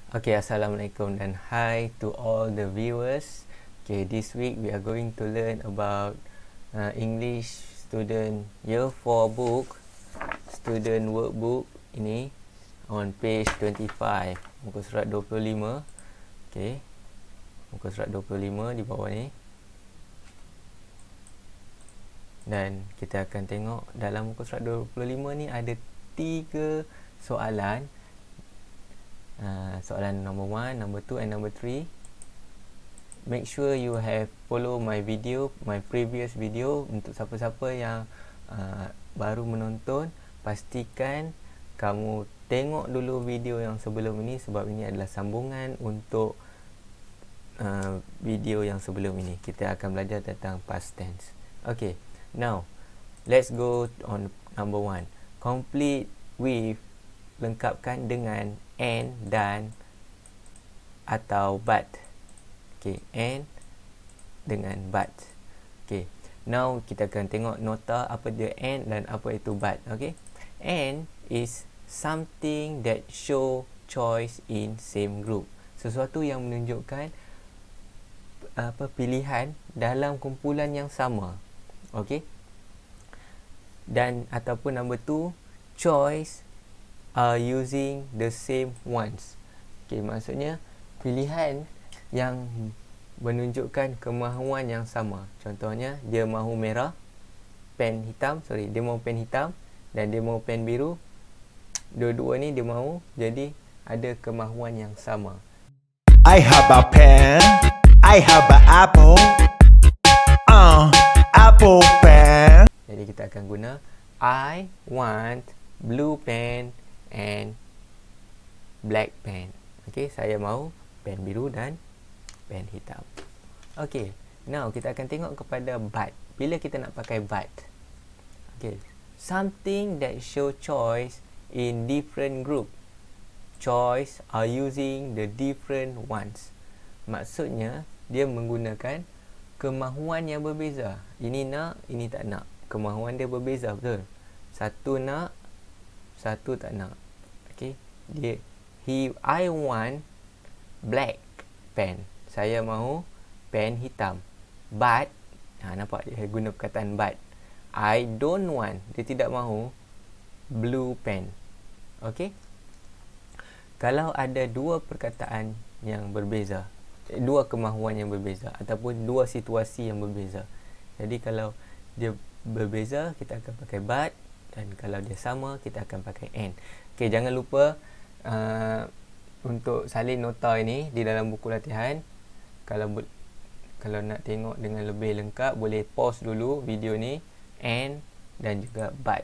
Okay, Assalamualaikum dan hi to all the viewers. Okay, this week we are going to learn about English student year 4 book, student workbook ini on page 25, muka surat 25. Okay, muka surat 25 di bawah ni. Dan kita akan tengok dalam muka surat 25 ni ada 3 soalan. Soalan number 1, number 2 and number 3. Make sure you have follow my video, my previous video. Untuk siapa-siapa yang baru menonton, pastikan kamu tengok dulu video yang sebelum ini, sebab ini adalah sambungan untuk video yang sebelum ini. Kita akan belajar tentang past tense. Okay, now let's go on number 1. Complete with, lengkapkan dengan and, dan, atau but. Okay, and dengan but. Okay, now kita akan tengok nota apa dia and dan apa itu but. Okay, and is something that show choice in same group. Sesuatu yang menunjukkan pilihan dalam kumpulan yang sama. Okay, dan ataupun number 2, choice are using the same ones. Okay, maksudnya pilihan yang menunjukkan kemahuan yang sama. Contohnya, dia mahu merah, pen hitam, dia mahu pen hitam dan dia mahu pen biru. Dua-dua ni dia mahu, jadi ada kemahuan yang sama. I have a pen, I have an apple, apple pen. Jadi kita akan guna I want blue pen and black pen. Okay, saya mahu pen biru dan pen hitam. Okay, now kita akan tengok kepada but. Bila kita nak pakai but? Okay, something that show choice in different group. Choice are using the different ones. Maksudnya, dia menggunakan kemahuan yang berbeza. Ini nak, ini tak nak. Kemahuan dia berbeza, betul? Satu nak, satu tak nak. Okay, I want black pen. Saya mahu pen hitam. But, nampak dia guna perkataan but. I don't want, dia tidak mahu blue pen. Okay, kalau ada dua perkataan yang berbeza, dua kemahuan yang berbeza, ataupun dua situasi yang berbeza, jadi kalau dia berbeza, kita akan pakai but. Dan kalau dia sama, kita akan pakai and. Okay, jangan lupa untuk salin nota ini di dalam buku latihan. Kalau nak tengok dengan lebih lengkap, boleh pause dulu video ni, and dan juga but.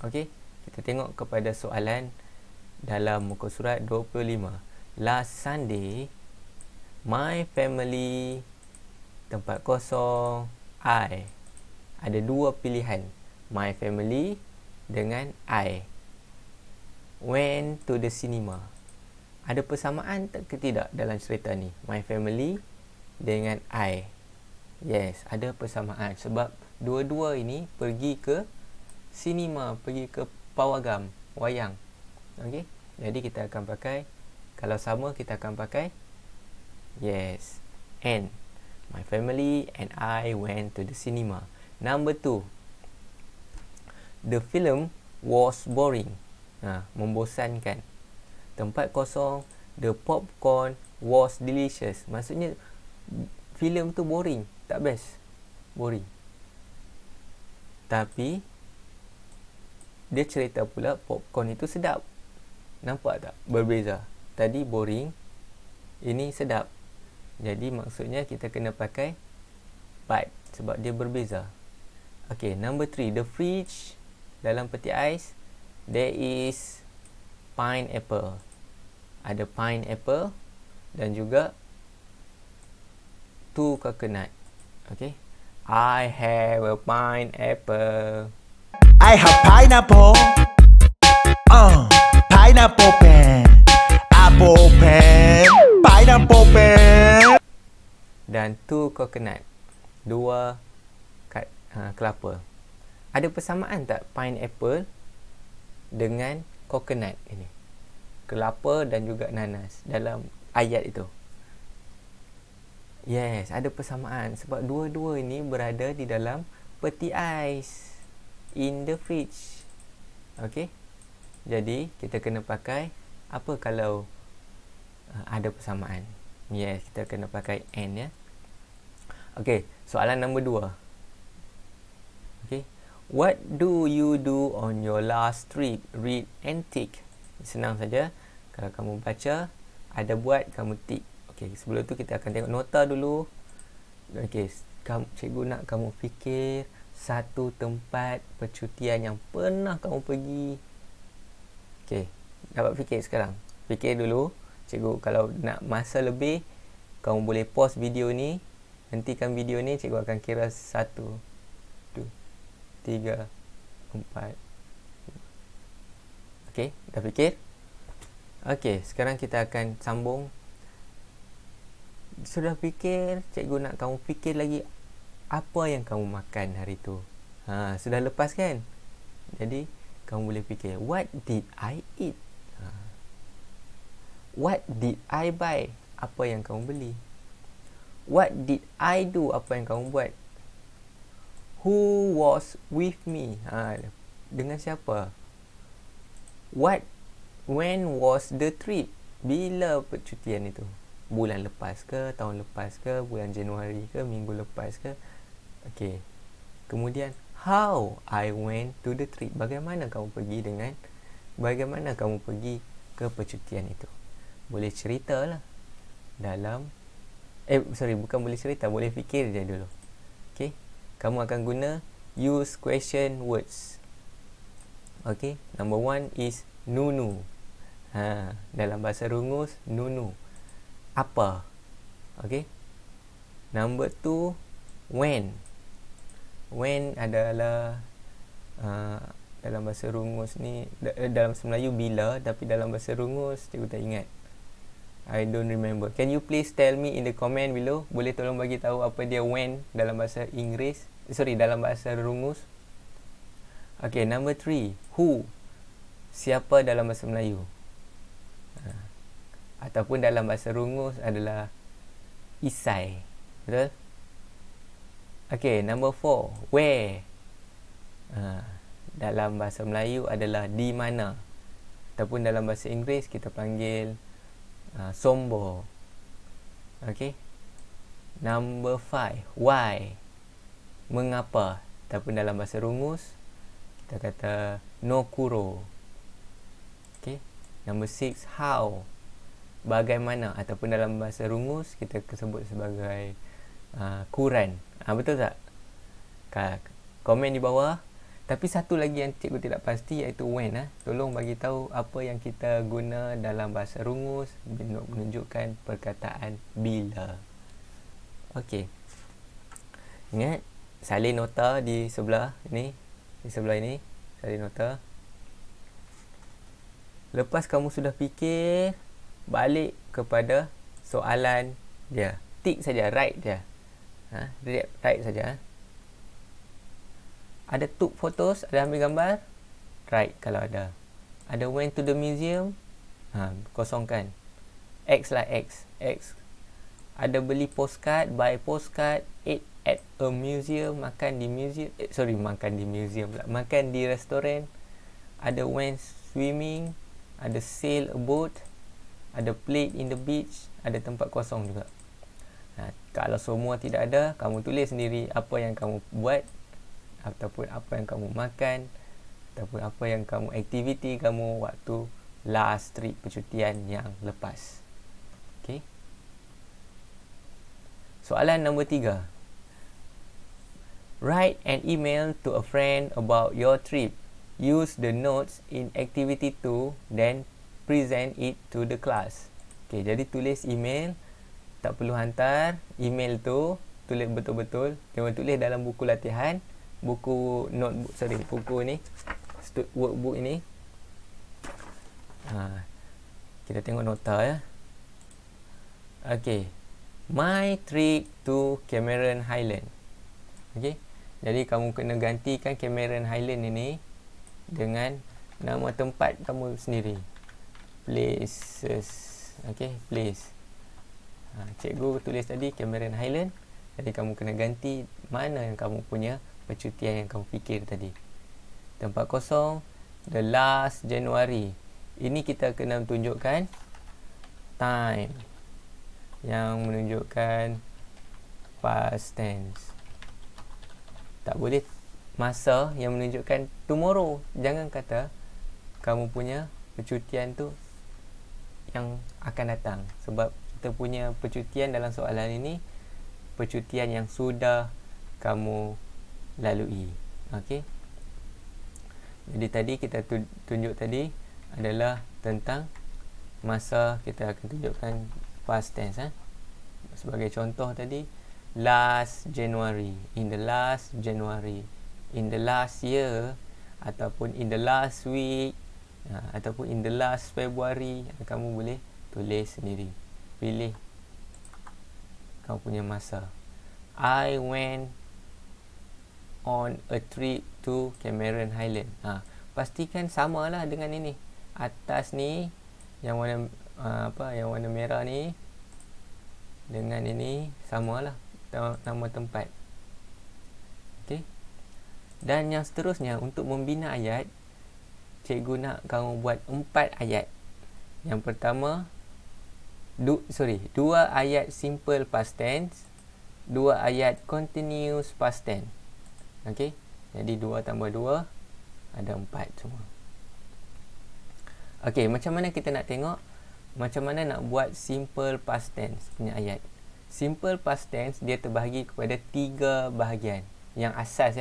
Okay, kita tengok kepada soalan dalam muka surat 25. Last Sunday, my family, tempat kosong, I. Ada dua pilihan, my family dengan I went to the cinema. Ada persamaan ke tidak dalam cerita ni? My family dengan I. Yes, ada persamaan sebab dua-dua ini pergi ke cinema, pergi ke pawagam, wayang. Okey, jadi kita akan pakai, kalau sama kita akan pakai yes, and. My family and I went to the cinema. Number 2, the film was boring. Membosankan. Tempat kosong, the popcorn was delicious. Maksudnya filem tu boring, tak best. Boring. Tapi dia cerita pula popcorn itu sedap. Nampak tak? Berbeza. Tadi boring, ini sedap. Jadi maksudnya kita kena pakai but sebab dia berbeza. Okay, number 3, the fridge, dalam peti ais there is pineapple. Ada pineapple dan juga 2 coconut. Okay, I have a pineapple. I have pineapple, pineapple pen, apple pen, pineapple pen. Dan 2 coconut, 2 kelapa. Ada persamaan tak pineapple dengan coconut ini? kelapa dan juga nanas dalam ayat itu. Yes, ada persamaan sebab dua-dua ini berada di dalam peti ais in the fridge. Okey. Jadi kita kena pakai apa kalau ada persamaan? Yes, kita kena pakai and ya. Okey, soalan nombor 2. Okey. What do you do on your last trip? Read and tick. Senang saja. Kalau kamu baca, ada buat, kamu tick. Okey, sebelum tu kita akan tengok nota dulu. Okey, cikgu nak kamu fikir satu tempat percutian yang pernah kamu pergi. Okey, dapat fikir sekarang? Fikir dulu. Cikgu kalau nak masa lebih, kamu boleh pause video ni. Hentikan video ni, cikgu akan kira 1, 2, 3, 4. Okey, dah fikir? Okey, sekarang kita akan sambung. Sudah fikir, cikgu nak kamu fikir lagi apa yang kamu makan hari tu. Sudah lepas kan? Jadi, kamu boleh fikir, what did I eat? What did I buy? Apa yang kamu beli? What did I do? Apa yang kamu buat? Who was with me? Dengan siapa? When was the trip? Bila percutian itu? Bulan lepas ke? Tahun lepas ke? Bulan Januari ke? Minggu lepas ke? Okey. Kemudian, how I went to the trip? Bagaimana kamu pergi ke percutian itu? Boleh ceritalah dalam bukan boleh cerita, boleh fikir je dulu. Okey. Kamu akan guna use question words. Okey. Number 1 is nunu. Dalam bahasa rungus, nunu. Apa? Okey. Number 2, when. When adalah dalam bahasa rungus ni, dalam bahasa Melayu bila, tapi dalam bahasa rungus cikgu tak ingat. I don't remember. Can you please tell me in the comment below? Boleh tolong bagi tahu apa dia when dalam bahasa Inggeris? Dalam bahasa rungus. Okay, number 3. Who? Siapa dalam bahasa Melayu? Ataupun dalam bahasa rungus adalah isai. Betul? Okay, number 4. Where? Dalam bahasa Melayu adalah di mana. Ataupun dalam bahasa Inggeris kita panggil sombo. Okay. Number 5. Why? Mengapa? Ataupun dalam bahasa rungus kita kata no kuro. Okay. Number 6. How? Bagaimana? Ataupun dalam bahasa rungus kita sebut sebagai kuran. Betul tak? Komen di bawah. Tapi satu lagi yang cikgu tidak pasti iaitu when. Tolong bagi tahu apa yang kita guna dalam bahasa rungus menunjukkan perkataan bila. Okey. Ingat salin nota di sebelah ini. Di sebelah ini salin nota. Lepas kamu sudah fikir, balik kepada soalan dia. Tick saja, write dia. Write saja. Ada took photos, ada ambil gambar, right kalau ada. Ada went to the museum, kosongkan. X lah, X. Ada beli postcard, buy postcard, eat at a museum, makan di museum. Makan di restoran. Ada went swimming, ada sail a boat, ada played in the beach, ada tempat kosong juga. Kalau semua tidak ada, kamu tulis sendiri apa yang kamu buat, ataupun apa yang kamu makan, ataupun apa yang kamu aktiviti kamu waktu last trip percutian yang lepas. Okey. Soalan nombor 3. Write an email to a friend about your trip. Use the notes in activity 2, then present it to the class. Okey, jadi tulis email. Tak perlu hantar email tu, tulis betul-betul. Jangan tulis dalam buku latihan. Buku ni workbook ini. Kita tengok nota ya. Okay. My trip to Cameron Highland. Okay. Jadi kamu kena gantikan Cameron Highland ini dengan nama tempat kamu sendiri. places. Okay, place. Cikgu tulis tadi Cameron Highland. Jadi kamu kena ganti mana yang kamu punya percutian yang kamu fikir tadi. Tempat kosong, the last January. Ini kita kena tunjukkan time yang menunjukkan past tense. Tak boleh masa yang menunjukkan tomorrow. Jangan kata kamu punya percutian tu yang akan datang. Sebab kita punya percutian dalam soalan ini percutian yang sudah kamu lalui. Okey. Jadi tadi kita tunjuk tadi adalah tentang masa. Kita akan tunjukkan past tense. Sebagai contoh tadi, last January, in the last January, in the last year, ataupun in the last week, ataupun in the last February. Kamu boleh tulis sendiri. Pilih kau punya masa. I went on a trip to Cameron Highland. Pastikan samalah dengan ini. Atas ni yang warna yang warna merah ni dengan ini samalah nama tempat. Okey. Dan yang seterusnya, untuk membina ayat, cikgu nak kamu buat 4 ayat. Yang pertama, 2 ayat simple past tense, 2 ayat continuous past tense. Okey. Jadi 2 tambah 2 ada 4 semua. Okey, macam mana kita nak tengok macam mana nak buat simple past tense punya ayat. Simple past tense dia terbahagi kepada 3 bahagian. Yang asas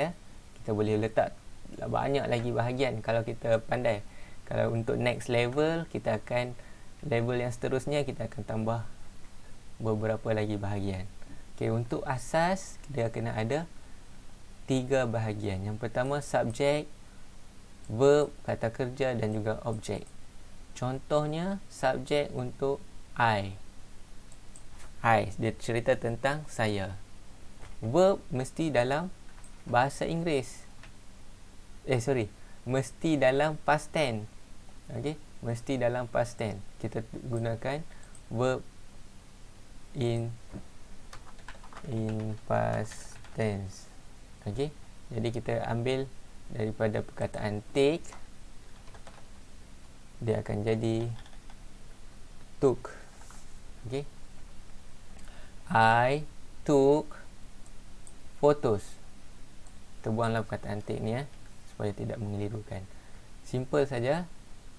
kita boleh letak banyak lagi bahagian kalau kita pandai. Kalau untuk next level, kita akan level yang seterusnya kita akan tambah beberapa lagi bahagian. Okey, untuk asas dia kena ada 3 bahagian. Yang pertama subjek, verb, kata kerja dan juga objek. Contohnya subjek untuk I, dia cerita tentang saya. Verb mesti dalam bahasa Inggeris. Mesti dalam past tense. Okey, mesti dalam past tense. Kita gunakan verb in past tense. Okey, jadi kita ambil daripada perkataan take, dia akan jadi took. Okey, I took photos. Terbuanglah perkataan take ni supaya tidak mengelirukan. Simple saja.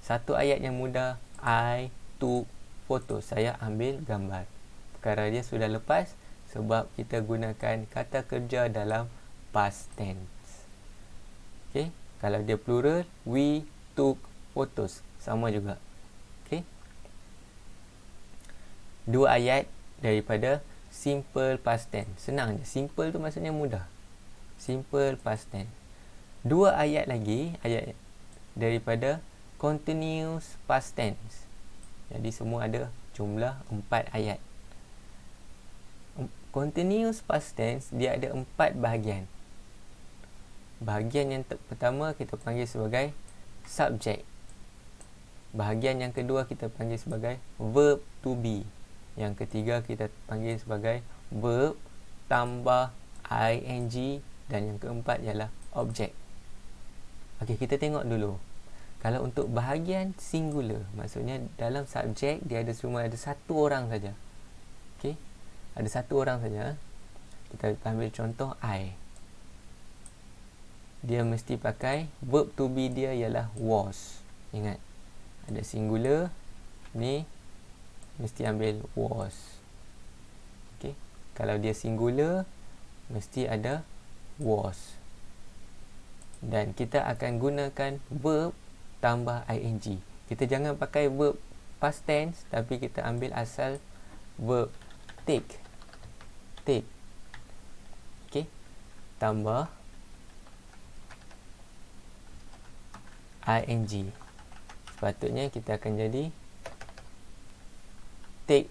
Satu ayat yang mudah. I took photos. Saya ambil gambar. Perkara dia sudah lepas sebab kita gunakan kata kerja dalam past tense. Okey, kalau dia plural, we took photos. Sama juga. Okey. 2 ayat daripada simple past tense. Senang je. Simple tu maksudnya mudah. Simple past tense. 2 ayat lagi, ayat daripada continuous past tense. Jadi semua ada jumlah 4 ayat. Continuous past tense dia ada 4 bahagian. Bahagian yang pertama kita panggil sebagai subjek. Bahagian yang kedua kita panggil sebagai verb to be. Yang ketiga kita panggil sebagai verb tambah ing. Dan yang keempat ialah objek. Okey, kita tengok dulu. Kalau untuk bahagian singular, maksudnya dalam subjek dia cuma ada 1 orang saja. Okey, ada 1 orang saja. Kita ambil contoh I. Dia mesti pakai verb to be, dia ialah was. Ingat, ada singular ni mesti ambil was. Okey, kalau dia singular mesti ada was. Dan kita akan gunakan verb tambah ing. Kita jangan pakai verb past tense, tapi kita ambil asal verb take. Okey, tambah ing. Sepatutnya kita akan jadi take,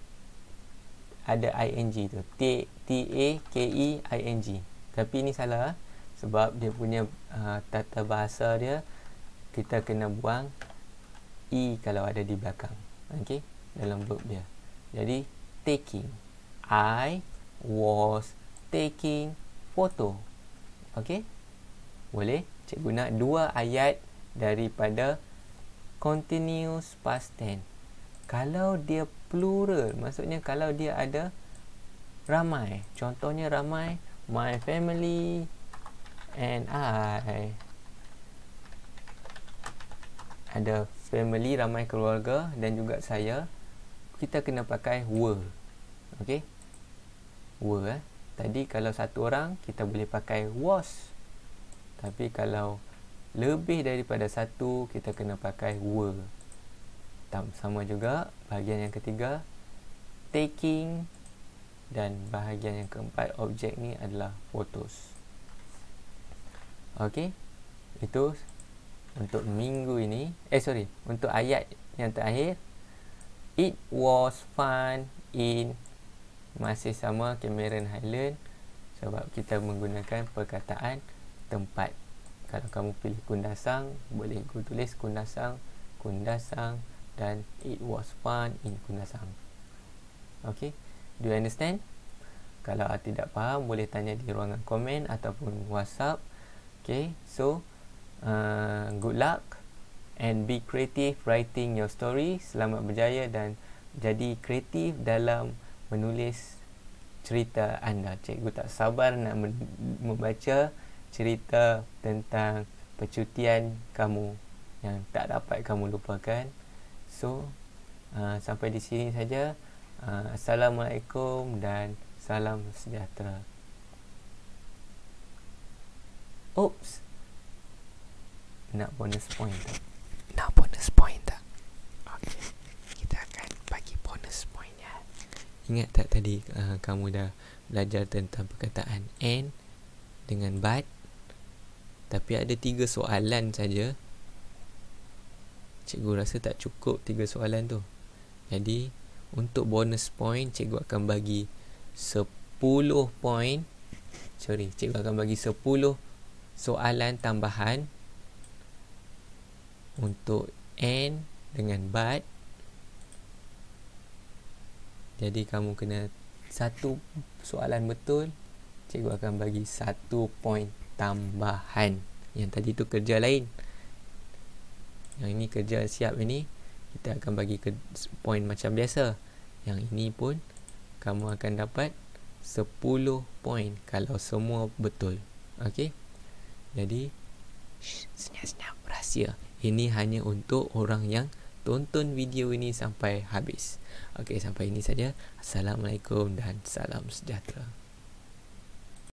ada ing tu, take. Tapi ini salah sebab dia punya tata bahasa dia, kita kena buang i kalau ada di belakang. Okey, dalam verb dia. Jadi taking. I was taking photo. Okey? Boleh cikgu nak 2 ayat daripada continuous past tense. Kalau dia plural, maksudnya kalau dia ada ramai. Contohnya ramai, my family and I. Ada family, ramai keluarga, dan juga saya. Kita kena pakai were. Okey? Were. Tadi kalau satu orang, kita boleh pakai was. Tapi kalau lebih daripada satu, kita kena pakai were. Sama juga bahagian yang ketiga, taking, dan bahagian yang keempat, objek ni adalah photos. Okey, itu untuk minggu ini. Untuk ayat yang terakhir. It was fun in, masih sama Cameron Highland, sebab kita menggunakan perkataan tempat. Kalau kamu pilih Kundasang, boleh tulis Kundasang, dan it was fun in Kundasang. Okay, do you understand? Kalau tidak faham, boleh tanya di ruangan komen ataupun WhatsApp. Okay, so good luck and be creative writing your story. Selamat berjaya dan jadi kreatif dalam menulis cerita anda. Cikgu tak sabar nak membaca cerita tentang percutian kamu yang tak dapat kamu lupakan. So, sampai di sini saja. Assalamualaikum dan salam sejahtera. Oops. Nak bonus point tak? Nak bonus point tak? Okay. Kita akan bagi bonus point ya. Ingat tak tadi kamu dah belajar tentang perkataan and dengan but? Tapi ada 3 soalan saja. Cikgu rasa tak cukup 3 soalan tu. Jadi untuk bonus point, cikgu akan bagi 10 point. Cikgu akan bagi 10 soalan tambahan untuk and dengan but. Jadi kamu kena 1 soalan betul, cikgu akan bagi 1 point tambahan. Yang tadi tu kerja lain. Yang ini kerja siap ini, kita akan bagi point macam biasa. Yang ini pun kamu akan dapat 10 point kalau semua betul. Okey? Jadi senyap-senyap, rahsia. Ini hanya untuk orang yang tonton video ini sampai habis. Okey, sampai ini saja. Assalamualaikum dan salam sejahtera.